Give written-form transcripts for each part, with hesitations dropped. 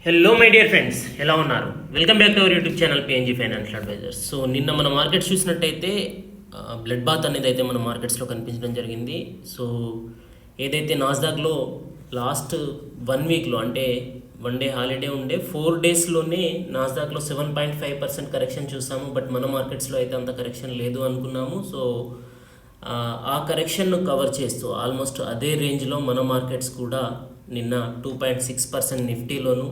Hello my dear friends, ఎలా ఉన్నారు? Welcome back to our YouTube channel PNG financial advisors. So నిన్న మన markets చూసినట్టయితే బ్లడ్ బాత్ అనేది అయితే మన మార్కెట్స్లో కనిపించడం జరిగింది. సో ఏదైతే నాస్డాక్లో లాస్ట్ 1 వీక్లో అంటే 1 డే హాలిడే ఉండే 4 డేస్లోనే నాస్డాక్లో 7.5% కరెక్షన్ చూసాము. బట్ మన మార్కెట్స్లో అయితే అంత కరెక్షన్ లేదు అనుకున్నాము. సో ఆ కరెక్షన్ను కవర్ చేస్తూ ఆల్మోస్ట్ అదే రేంజ్లో మన మార్కెట్స్ కూడా నిన్న 2.6% నిఫ్టీలోను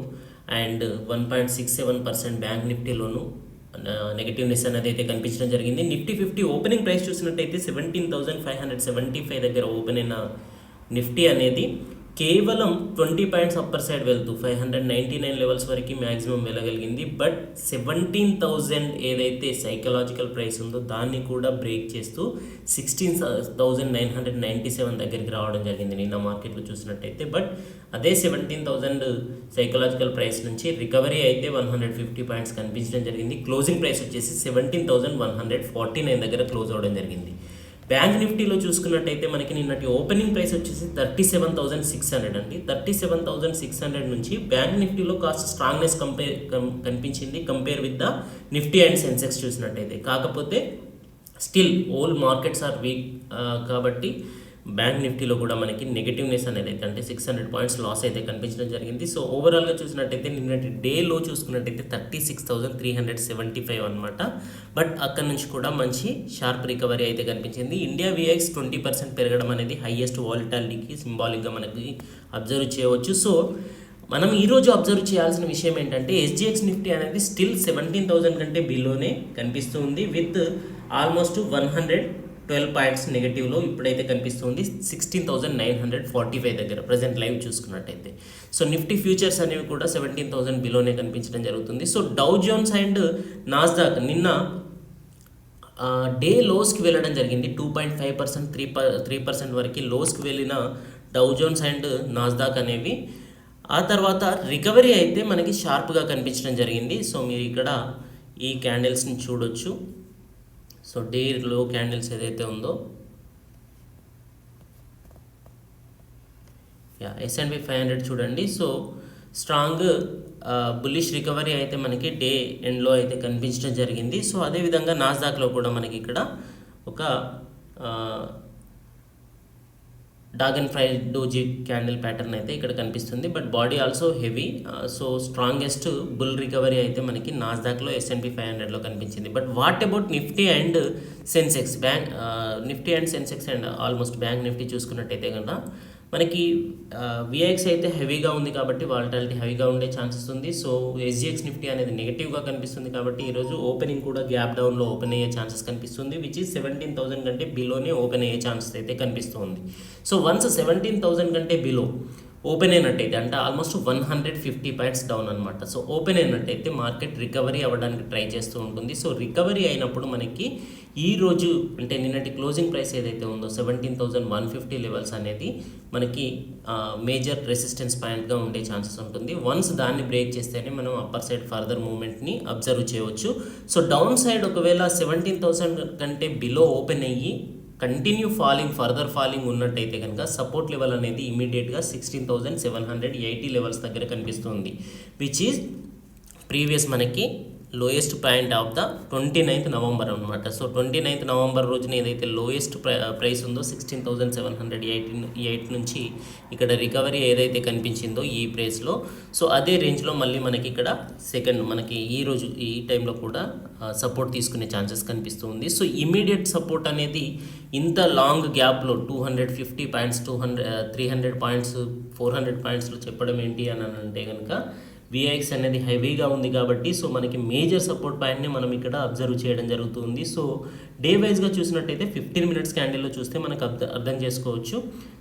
అండ్ 1.67% బ్యాంక్ నిఫ్టీలోను నెగిటివ్నెస్ అనేది అయితే కనిపించడం జరిగింది. నిఫ్టీ 50 ఓపెనింగ్ ప్రైస్ చూసినట్టయితే 17,575 దగ్గర ఓపెన్ అయిన నిఫ్టీ అనేది కేవలం 20 పాయింట్స్ అప్పర్ సైడ్ వెళ్తూ 599 లెవెల్స్ వరకు మ్యాక్సిమం వెళ్ళగలిగింది. బట్ 17,000 ఏదైతే సైకలాజికల్ ప్రైస్ ఉందో దాన్ని కూడా బ్రేక్ చేస్తూ 16,997 దగ్గరికి రావడం జరిగింది నిన్న మార్కెట్లో చూసినట్టయితే. బట్ అదే 17,000 సైకలాజికల్ ప్రైస్ నుంచి రికవరీ అయితే 150 పాయింట్స్ కనిపించడం జరిగింది. క్లోజింగ్ ప్రైస్ వచ్చేసి 17,149 దగ్గర క్లోజ్ అవ్వడం జరిగింది. బ్యాంక్ నిఫ్టీలో చూసుకున్నట్టయితే మనకి నిన్నటి ఓపెనింగ్ ప్రైస్ వచ్చేసి 37,600 అండి. 37,600 నుంచి బ్యాంక్ నిఫ్టీలో కాస్త స్ట్రాంగ్నెస్ కనిపించింది compare with the Nifty and Sensex చూసినట్టయితే. కాకపోతే still all markets are weak కాబట్టి బ్యాంక్ నిఫ్టీలో కూడా మనకి నెగిటివ్నెస్ అనేది అయితే అంటే 600 పాయింట్స్ లాస్ అయితే కనిపించడం జరిగింది. సో ఓవరాల్గా చూసినట్టయితే నిన్నటి డేలో చూసుకున్నట్టయితే 36,375 అనమాట. బట్ అక్కడ నుంచి కూడా మంచి షార్ప్ రికవరీ అయితే కనిపించింది. ఇండియా విఎక్స్ 20% పెరగడం అనేది హైయెస్ట్ వాలిటాలిటీకి సింబాలిక్గా మనకి అబ్జర్వ్ చేయవచ్చు. సో మనం ఈరోజు అబ్జర్వ్ చేయాల్సిన విషయం ఏంటంటే ఎస్జిఎక్స్ నిఫ్టీ అనేది స్టిల్ 17,000 కంటే బిలోనే కనిపిస్తూ ఉంది విత్ ఆల్మోస్ట్ 112 పాయింట్స్ నెగిటివ్లో ఇప్పుడైతే కనిపిస్తుంది 16,945 దగ్గర ప్రజెంట్ లైవ్ చూసుకున్నట్టయితే. సో నిఫ్టీ ఫ్యూచర్స్ అనేవి కూడా 17,000 బిలోనే కనిపించడం జరుగుతుంది. So Dow Jones and Nasdaq నిన్న డే లోస్కి వెళ్ళడం జరిగింది. 2.5% 3% వరకు లోస్కి వెళ్ళిన డౌ జోన్స్ అండ్ నాస్డాక్ అనేవి ఆ తర్వాత రికవరీ అయితే మనకి షార్ప్గా కనిపించడం జరిగింది. సో మీరు ఇక్కడ ఈ క్యాండిల్స్ని చూడొచ్చు. సో డే లో క్యాండిల్స్ ఏదైతే ఉందో S&P 500 చూడండి. సో స్ట్రాంగ్ బుల్లిష్ రికవరీ అయితే మనకి డే ఎండ్లో అయితే కనిపించడం జరిగింది. సో అదేవిధంగా నాస్డాక్లో కూడా మనకి ఇక్కడ ఒక డాగన్ ఫ్రై డోజీ క్యాండిల్ ప్యాటర్న్ అయితే ఇక్కడ కనిపిస్తుంది. But body also heavy. So strongest bull recovery అయితే మనకి నాస్డాక్లో S&P 500లో కనిపించింది. But what about Nifty and Sensex? Nifty and Sensex and almost bank Nifty చూసుకున్నట్టయితే కనుక మనకి విఐఎక్స్ అయితే హెవీగా ఉంది కాబట్టి వాలటాలిటీ హెవీగా ఉండే ఛాన్సెస్ ఉంది. సో ఎస్జిఎక్స్ నిఫ్టీ అనేది నెగిటివ్గా కనిపిస్తుంది కాబట్టి ఈరోజు ఓపెనింగ్ కూడా గ్యాప్ డౌన్లో ఓపెన్ అయ్యే ఛాన్సెస్ కనిపిస్తుంది విచ్ ఈజ్ 17,000 కంటే బిలోనే ఓపెన్ అయ్యే ఛాన్సెస్ అయితే కనిపిస్తుంది. సో వన్స్ 17,000 కంటే బిలో ఓపెన్ అయినట్టయితే అంటే ఆల్మోస్ట్ 150 పాయింట్స్ డౌన్ అనమాట. సో ఓపెన్ అయినట్టయితే మార్కెట్ రికవరీ అవ్వడానికి ట్రై చేస్తూ ఉంటుంది. సో రికవరీ అయినప్పుడు మనకి ఈరోజు అంటే నిన్నటి క్లోజింగ్ ప్రైస్ ఏదైతే ఉందో 17,150 లెవెల్స్ అనేది మనకి మేజర్ రెసిస్టెన్స్ పాయింట్గా ఉండే ఛాన్సెస్ ఉంటుంది. వన్స్ దాన్ని బ్రేక్ చేస్తేనే మనం అప్పర్ సైడ్ ఫర్దర్ మూవ్మెంట్ని అబ్జర్వ్ చేయవచ్చు. సో డౌన్ సైడ్ ఒకవేళ 17,000 కంటే బిలో ఓపెన్ అయ్యి కంటిన్యూ ఫర్దర్ ఫాలింగ్ ఉన్నట్టయితే కనుక సపోర్ట్ లెవెల్ అనేది ఇమీడియట్గా 16,780 లెవెల్స్ దగ్గర కనిపిస్తుంది విచ్ ఈజ్ ప్రీవియస్ మనకి lowest point of the 29th November అనమాట. సో 29th నవంబర్ రోజున ఏదైతే లోయెస్ట్ ప్రైస్ ఉందో 16,788 నుంచి ఇక్కడ రికవరీ ఏదైతే కనిపించిందో ఈ ప్రైస్లో, సో అదే రేంజ్లో మళ్ళీ మనకి ఇక్కడ మనకి ఈరోజు ఈ టైంలో కూడా సపోర్ట్ తీసుకునే ఛాన్సెస్ కనిపిస్తూ ఉంది. సో ఇమీడియట్ సపోర్ట్ అనేది ఇంత లాంగ్ గ్యాప్లో 250 పాయింట్స్ 300 పాయింట్స్ 400 పాయింట్స్లో చెప్పడం ఏంటి అని అంటే కనుక విఐఎక్స్ అనేది హెవీగా ఉంది కాబట్టి సో మనకి మేజర్ సపోర్ట్ పాయింట్ని మనం ఇక్కడ అబ్జర్వ్ చేయడం జరుగుతుంది. సో డే వైజ్గా చూసినట్టయితే 15 మినిట్స్ క్యాండిల్లో చూస్తే మనకు అర్థం చేసుకోవచ్చు.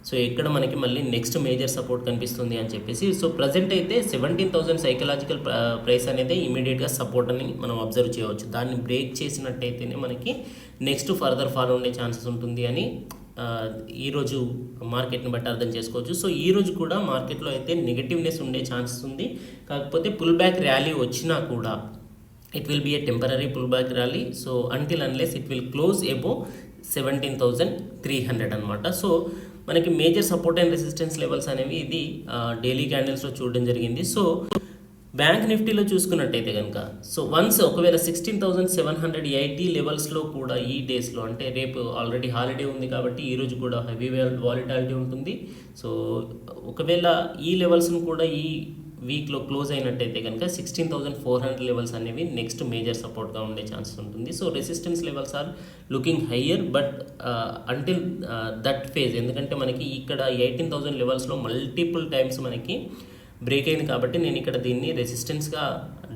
సో ఇక్కడ మనకి మళ్ళీ నెక్స్ట్ మేజర్ సపోర్ట్ కనిపిస్తుంది అని చెప్పేసి. సో ప్రజెంట్ అయితే 17,000 సైకలాజికల్ ప్రైస్ అనేది ఇమీడియట్గా సపోర్ట్ అని మనం అబ్జర్వ్ చేయవచ్చు. దాన్ని బ్రేక్ చేసినట్టయితేనే మనకి నెక్స్ట్ ఫర్దర్ ఫాలో ఉండే ఛాన్సెస్ ఉంటుంది అని ఈరోజు మార్కెట్ని బట్టి అర్థం చేసుకోవచ్చు. సో ఈరోజు కూడా మార్కెట్లో అయితే నెగటివ్నెస్ ఉండే ఛాన్సెస్ ఉంది. కాకపోతే పుల్ బ్యాక్ ర్యాలీ వచ్చినా కూడా it will be a temporary pull back rally. So until unless it will close above 17,300 అనమాట. సో మనకి major support and resistance levels అనేవి ఇది డైలీ క్యాండిల్స్లో చూడడం జరిగింది. సో బ్యాంక్ నిఫ్టీలో చూసుకున్నట్టయితే కనుక సో వన్స్ ఒకవేళ 16,780 లెవెల్స్లో కూడా ఈ డేస్లో అంటే రేపు ఆల్రెడీ హాలిడే ఉంది కాబట్టి ఈరోజు కూడా హెవీ వాలిటాలిటీ ఉంటుంది. సో ఒకవేళ ఈ లెవెల్స్ను కూడా ఈ వీక్లో క్లోజ్ అయినట్టయితే కనుక 16,400 లెవెల్స్ అనేవి నెక్స్ట్ మేజర్ సపోర్ట్గా ఉండే ఛాన్సెస్ ఉంటుంది. So resistance levels are looking higher but until that phase, ఎందుకంటే మనకి ఇక్కడ 18,000 లెవెల్స్లో మల్టిపుల్ టైమ్స్ మనకి బ్రేక్ అయింది కాబట్టి నేను ఇక్కడ దీన్ని రెసిస్టెన్స్గా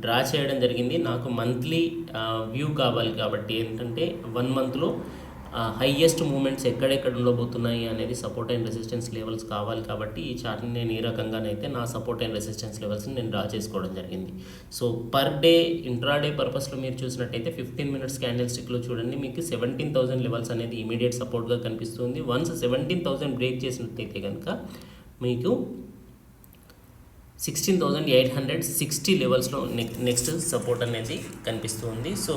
డ్రా చేయడం జరిగింది. నాకు మంత్లీ వ్యూ కావాలి కాబట్టి ఏంటంటే 1 మంత్లో హైయెస్ట్ మూమెంట్స్ ఎక్కడెక్కడ ఉండబోతున్నాయి అనేది సపోర్ట్ అండ్ రెసిస్టెన్స్ లెవెల్స్ కావాలి కాబట్టి ఈ చార్ట్ని నేను ఈ రకంగానైతే నా సపోర్ట్ అండ్ రెసిస్టెన్స్ లెవెల్స్ని నేను డ్రా చేసుకోవడం జరిగింది. సో పర్ డే ఇంట్రాడే పర్పస్లో మీరు చూసినట్టయితే 15 మినిట్స్ క్యాండిల్ స్టిక్లో చూడండి, మీకు 17,000 లెవెల్స్ అనేది ఇమీడియట్ సపోర్ట్గా కనిపిస్తుంది. వన్స్ 17,000 బ్రేక్ చేసినట్టయితే కనుక మీకు 16,860 లెవెల్స్లో నెక్స్ట్ సపోర్ట్ అనేది కనిపిస్తుంది. సో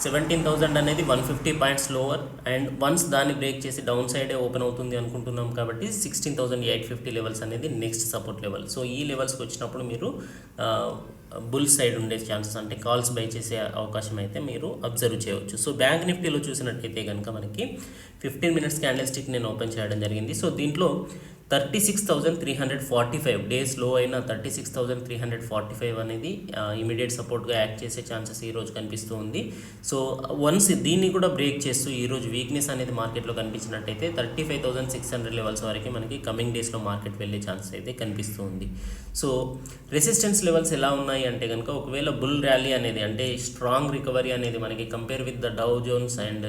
17,000 అనేది 150 పాయింట్స్ లోవర్ అండ్ వన్స్ దాన్ని బ్రేక్ చేసి డౌన్ సైడే ఓపెన్ అవుతుంది అనుకుంటున్నాం కాబట్టి 16,850 లెవెల్స్ అనేది నెక్స్ట్ సపోర్ట్ లెవెల్. సో ఈ లెవెల్స్కి వచ్చినప్పుడు మీరు బుల్ సైడ్ ఉండే ఛాన్సెస్ అంటే కాల్స్ బై చేసే అవకాశం అయితే మీరు అబ్జర్వ్ చేయవచ్చు. సో బ్యాంక్ నిఫ్టీలో చూసినట్టయితే కనుక మనకి 15 మినిట్స్ క్యాండిల్ స్టిక్ నేను ఓపెన్ చేయడం జరిగింది. సో దీంట్లో 36,345 డేస్ లో అయిన 36,345 అనేది ఇమీడియట్ సపోర్ట్గా యాక్ట్ చేసే ఛాన్సెస్ ఈరోజు కనిపిస్తూ ఉంది. సో వన్స్ దీన్ని కూడా బ్రేక్ చేస్తూ ఈరోజు వీక్నెస్ అనేది మార్కెట్లో కనిపించినట్టయితే 35,600 లెవెల్స్ వరకు మనకి కమింగ్ డేస్లో మార్కెట్ వెళ్ళే ఛాన్సెస్ అయితే కనిపిస్తూ ఉంది. సో రెసిస్టెన్స్ లెవెల్స్ ఎలా ఉన్నాయి అంటే కనుక ఒకవేళ బుల్ ర్యాలీ అనేది అంటే స్ట్రాంగ్ రికవరీ అనేది మనకి compare with the Dow Jones and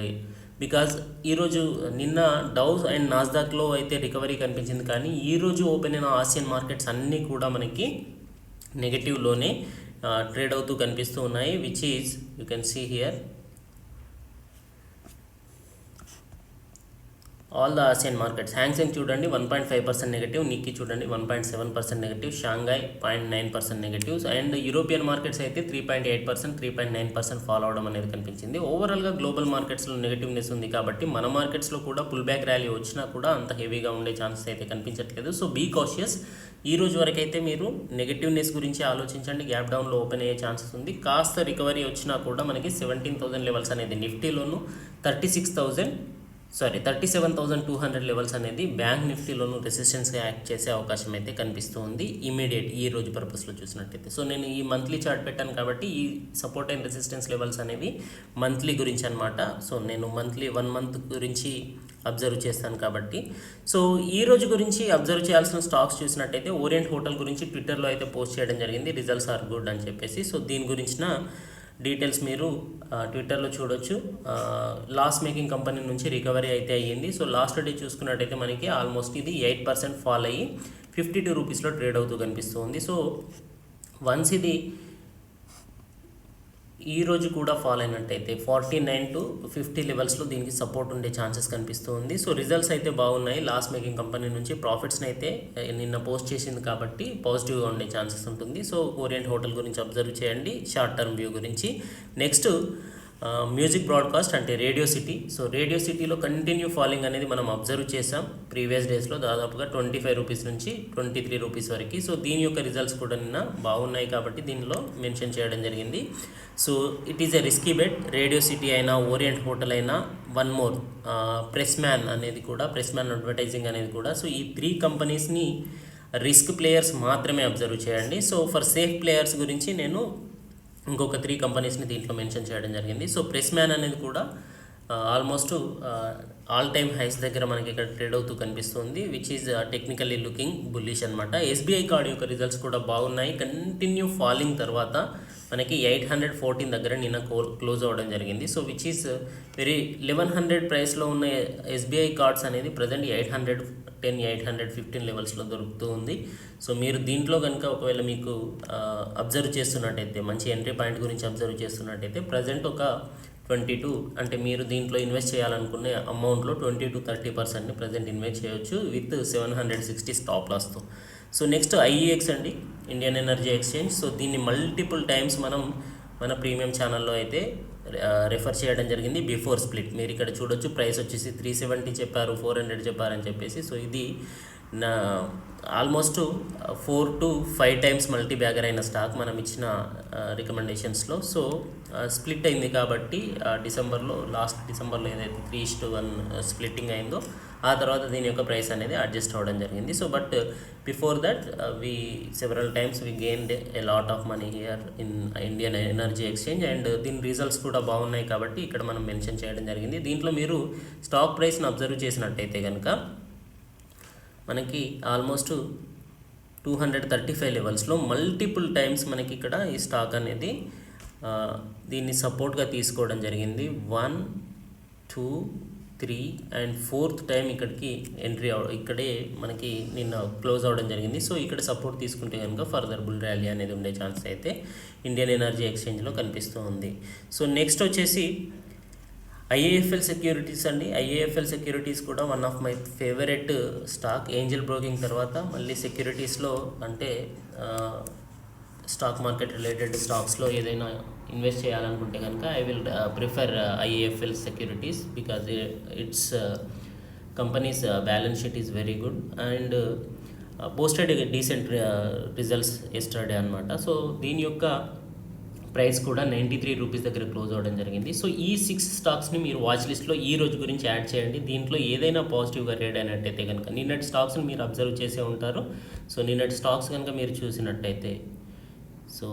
because ఈరోజు నిన్న డౌస్ అండ్ నాస్డాక్లో అయితే రికవరీ కనిపించింది, కానీ ఈరోజు ఓపెన్ అయిన ఆసియన్ మార్కెట్స్ అన్నీ కూడా మనకి నెగటివ్లోనే ట్రేడ్ అవుతూ కనిపిస్తూ ఉన్నాయి, which is you can see here all the Asian markets. Hang Seng చూడండి 1.5% నెగటివ్, నిక్కీ చూడండి 1.7% negative, Shanghai 0.9% negatives and European markets అయితే 3.8%, 3.9% ఫాలో అవడం అనేది కనిపించింది. ఓవరాల్గా గ్లోబల్ మార్కెట్స్లో నెగటివ్నెస్ ఉంది కాబట్టి మన మార్కెట్స్లో కూడా పుల్ బ్యాక్ ర్యాలీ వచ్చినా కూడా అంత హెవీగా ఉండే ఛాన్సెస్ అయితే కనిపించట్లేదు. So be cautious. ఈ రోజు వరకు అయితే మీరు నెగటివ్నెస్ గురించి ఆలోచించండి, గ్యాప్ డౌన్లో ఓపెన్ అయ్యే ఛాన్సెస్ ఉంది. కాస్త రికవరీ వచ్చినా కూడా మనకి 17,000 లెవెల్స్ అనేది నిఫ్టీలోను 37,200 లెవెల్స్ అనేది బ్యాంక్ నిఫ్టీలోను రెసిస్టెన్స్గా యాక్ట్ చేసే అవకాశం అయితే కనిపిస్తూ ఉంది ఇమీడియట్ ఈ రోజు పర్పస్లో చూసినట్టయితే. సో నేను ఈ మంత్లీ చార్ట్ పెట్టాను కాబట్టి ఈ సపోర్ట్ అండ్ రెసిస్టెన్స్ లెవెల్స్ అనేవి మంత్లీ గురించి అనమాట. సో నేను మంత్లీ 1 మంత్ గురించి అబ్జర్వ్ చేస్తాను కాబట్టి. సో ఈ రోజు గురించి అబ్జర్వ్ చేయాల్సిన స్టాక్స్ చూసినట్టయితే ఓరియంట్ హోటల్ గురించి ట్విట్టర్లో అయితే పోస్ట్ చేయడం జరిగింది, రిజల్ట్స్ ఆర్ గుడ్ అని చెప్పేసి. సో దీని గురించిన డీటెయిల్స్ మీరు ట్విట్టర్లో చూడొచ్చు. లాస్ మేకింగ్ కంపెనీ నుంచి రికవరీ అయితే అయ్యింది. సో లాస్ట్ డే చూసుకున్నట్టయితే మనకి ఆల్మోస్ట్ ఇది 8% ఫాల్ అయ్యి 52 రూపీస్లో ట్రేడ్ అవుతూ కనిపిస్తుంది. సో వన్స్ ఇది ఈ రోజు కూడా ఫాల్ అయినట్టయితే 49 to 50 లెవెల్స్లో దీనికి సపోర్ట్ ఉండే ఛాన్సెస్ కనిపిస్తూ ఉంది. సో రిజల్ట్స్ అయితే బాగున్నాయి. లాస్ మేకింగ్ కంపెనీ నుంచి ప్రాఫిట్స్ని అయితే నిన్న పోస్ట్ చేసింది కాబట్టి పాజిటివ్గా ఉండే ఛాన్సెస్ ఉంటుంది. సో ఓరియంట్ హోటల్ గురించి అబ్జర్వ్ చేయండి షార్ట్ టర్మ్ వ్యూ గురించి. నెక్స్ట్ మ్యూజిక్ బ్రాడ్కాస్ట్ అంటే రేడియో సిటీ. సో రేడియో సిటీలో కంటిన్యూ ఫాలింగ్ అనేది మనం అబ్జర్వ్ చేసాం ప్రీవియస్ డేస్లో దాదాపుగా 25 రూపీస్ నుంచి 23 రూపీస్ వరకు. సో దీని యొక్క రిజల్ట్స్ కూడా నిన్న బాగున్నాయి కాబట్టి దీనిలో మెన్షన్ చేయడం జరిగింది. So it is a risky bet. Radio City అయినా ఓరియంట్ హోటల్ అయినా వన్ మోర్ ప్రెస్ మ్యాన్ అనేది కూడా, ప్రెస్ మ్యాన్ అడ్వర్టైజింగ్ అనేది కూడా. సో ఈ 3 కంపెనీస్ని రిస్క్ ప్లేయర్స్ మాత్రమే అబ్జర్వ్ చేయండి. సో ఫర్ సేఫ్ ప్లేయర్స్ గురించి నేను ఇంకొక 3 కంపెనీస్ని దీంట్లో మెన్షన్ చేయడం జరిగింది. సో ప్రెస్ మ్యాన్ అనేది కూడా ఆల్మోస్ట్ ఆల్ టైమ్ హైస్ దగ్గర మనకి ఇక్కడ ట్రేడ్ అవుతూ కనిపిస్తుంది, which is technically looking bullish అనమాట. ఎస్బీఐ కార్డ్ యొక్క రిజల్ట్స్ కూడా బాగున్నాయి. కంటిన్యూ ఫాలింగ్ తర్వాత మనకి 814 దగ్గర నిన్న క్లోజ్ అవ్వడం జరిగింది. సో విచ్ ఈస్ వెరీ 1100 ప్రైస్లో ఉన్న ఎస్బీఐ కార్డ్స్ అనేది ప్రజెంట్ 810, 815 లెవెల్స్లో దొరుకుతూ ఉంది. సో మీరు దీంట్లో కనుక ఒకవేళ మీకు అబ్జర్వ్ చేస్తున్నట్టయితే మంచి ఎంట్రీ పాయింట్ గురించి అబ్జర్వ్ చేస్తున్నట్టయితే ప్రజెంట్ ఒక 22 అంటే మీరు దీంట్లో ఇన్వెస్ట్ చేయాలనుకునే అమౌంట్లో 20 to 30% ప్రజెంట్ ఇన్వెస్ట్ చేయొచ్చు విత్ 760 స్టాప్ లాస్తో. సో నెక్స్ట్ ఐఈఎక్స్ అండి, ఇండియన్ ఎనర్జీ ఎక్స్చేంజ్. సో దీన్ని మల్టిపుల్ టైమ్స్ మనం మన ప్రీమియం ఛానల్లో అయితే రెఫర్ చేయడం జరిగింది బిఫోర్ స్ప్లిట్. మీరు ఇక్కడ చూడొచ్చు ప్రైస్ వచ్చేసి 370 చెప్పారు, 400 చెప్పారని చెప్పేసి. సో ఇది నా almost 4 to 5 times multi bagger అయిన స్టాక్ మనం ఇచ్చిన రికమెండేషన్స్లో. సో స్ప్లిట్ అయింది కాబట్టి లాస్ట్ డిసెంబర్లో ఏదైతే 3:1 స్ప్లిట్టింగ్ అయిందో ఆ తర్వాత దీని యొక్క ప్రైస్ అనేది అడ్జస్ట్ అవ్వడం జరిగింది. So but before that several times we gained a lot of money here in Indian energy Exchange, and దీని రిజల్ట్స్ కూడా బాగున్నాయి కాబట్టి ఇక్కడ మనం మెన్షన్ చేయడం జరిగింది. దీంట్లో మీరు స్టాక్ ప్రైస్ని అబ్జర్వ్ చేసినట్టయితే కనుక మనకి ఆల్మోస్ట్ 235 లెవెల్స్లో మల్టిపుల్ టైమ్స్ మనకి ఇక్కడ ఈ స్టాక్ అనేది దీన్ని సపోర్ట్గా తీసుకోవడం జరిగింది. 1, 2, 3 అండ్ 4th టైం ఇక్కడికి ఇక్కడే మనకి నిన్న క్లోజ్ అవ్వడం జరిగింది. సో ఇక్కడ సపోర్ట్ తీసుకుంటే కనుక ఫర్దర్ బుల్ ర్యాలీ అనేది ఉండే ఛాన్స్ అయితే ఇండియన్ ఎనర్జీ ఎక్స్చేంజ్లో కనిపిస్తూ ఉంది. సో నెక్స్ట్ వచ్చేసి ఐఏఎఫ్ఎల్ సెక్యూరిటీస్ అండి. ఐఏఎఫ్ఎల్ సెక్యూరిటీస్ కూడా one of my favourite stock. Angel broking తర్వాత మళ్ళీ సెక్యూరిటీస్లో అంటే స్టాక్ మార్కెట్ రిలేటెడ్ స్టాక్స్లో ఏదైనా ఇన్వెస్ట్ చేయాలనుకుంటే కనుక I will prefer IAFL securities because it's companies balance sheet is very good and posted decent results yesterday అనమాట. సో దీని యొక్క ప్రైస్ కూడా 93 రూపీస్ దగ్గర క్లోజ్ అవ్వడం జరిగింది. సో ఈ 6 స్టాక్స్ని మీరు వాచ్ లిస్ట్లో ఈ రోజు గురించి యాడ్ చేయండి. దీంట్లో ఏదైనా పాజిటివ్గా రేట్ అయినట్టయితే కనుక నిన్నటి స్టాక్స్ని మీరు అబ్జర్వ్ చేసే ఉంటారు. సో నిన్నటి స్టాక్స్ కనుక మీరు చూసినట్టయితే, so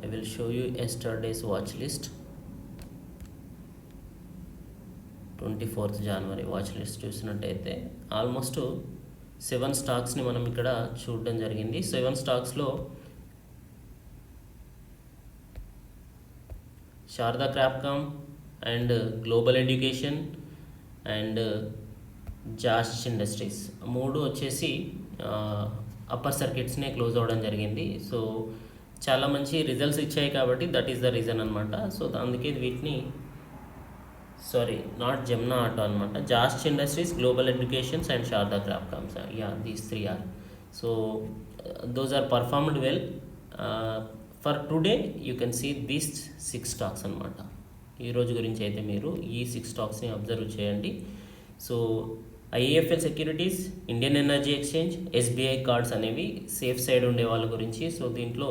I will show you yesterday's watch list. 24th January watch list చూసినట్టయితే ఆల్మోస్ట్ 7 స్టాక్స్ని మనం ఇక్కడ చూడడం జరిగింది. 7 స్టాక్స్లో Sharda Cropchem and global education and Jash industries 3 వచ్చేసి అప్పర్ సర్కిట్స్నే క్లోజ్ అవ్వడం జరిగింది. సో చాలా మంచి రిజల్ట్స్ ఇచ్చాయి కాబట్టి దట్ ఈస్ ద రీజన్ అనమాట. సో అందుకే వీటిని నాట్ జెమ్నా ఆటో అనమాట, Jash industries, global educations and Sharda Cropchems, these 3 are. So those are performed well. For today you can see these 6 stocks అనమాట. ఈరోజు గురించి అయితే మీరు ఈ 6 స్టాక్స్ని అబ్జర్వ్ చేయండి. So IIFL securities, Indian energy exchange, SBI cards అనేవి సేఫ్ సైడ్ ఉండే వాళ్ళ గురించి. సో దీంట్లో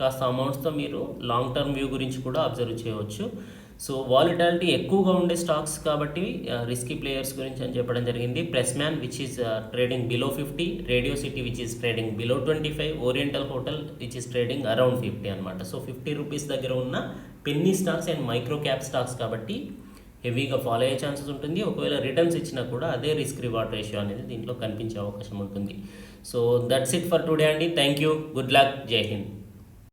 కాస్త అమౌంట్స్తో మీరు లాంగ్ టర్మ్ వ్యూ గురించి కూడా అబ్జర్వ్ చేయవచ్చు. సో వాలిటాలిటీ ఎక్కువగా ఉండే స్టాక్స్ కాబట్టి రిస్కీ ప్లేయర్స్ గురించి అని చెప్పడం జరిగింది. Press man which is trading below 50, radio city which is trading below 25, oriental hotel which is trading around 50 అనమాట. సో 50 రూపీస్ దగ్గర ఉన్న Penney stocks and micro cap stocks కాబట్టి హెవీగా ఫాలో అయ్యే ఛాన్సెస్ ఉంటుంది. ఒకవేళ రిటర్న్స్ ఇచ్చినా కూడా అదే రిస్క్ రివార్డ్ రేషియో అనేది దీంట్లో కనిపించే అవకాశం ఉంటుంది. So that's it for today అండి. థ్యాంక్ యూ, గుడ్ లక్, జై హింద్.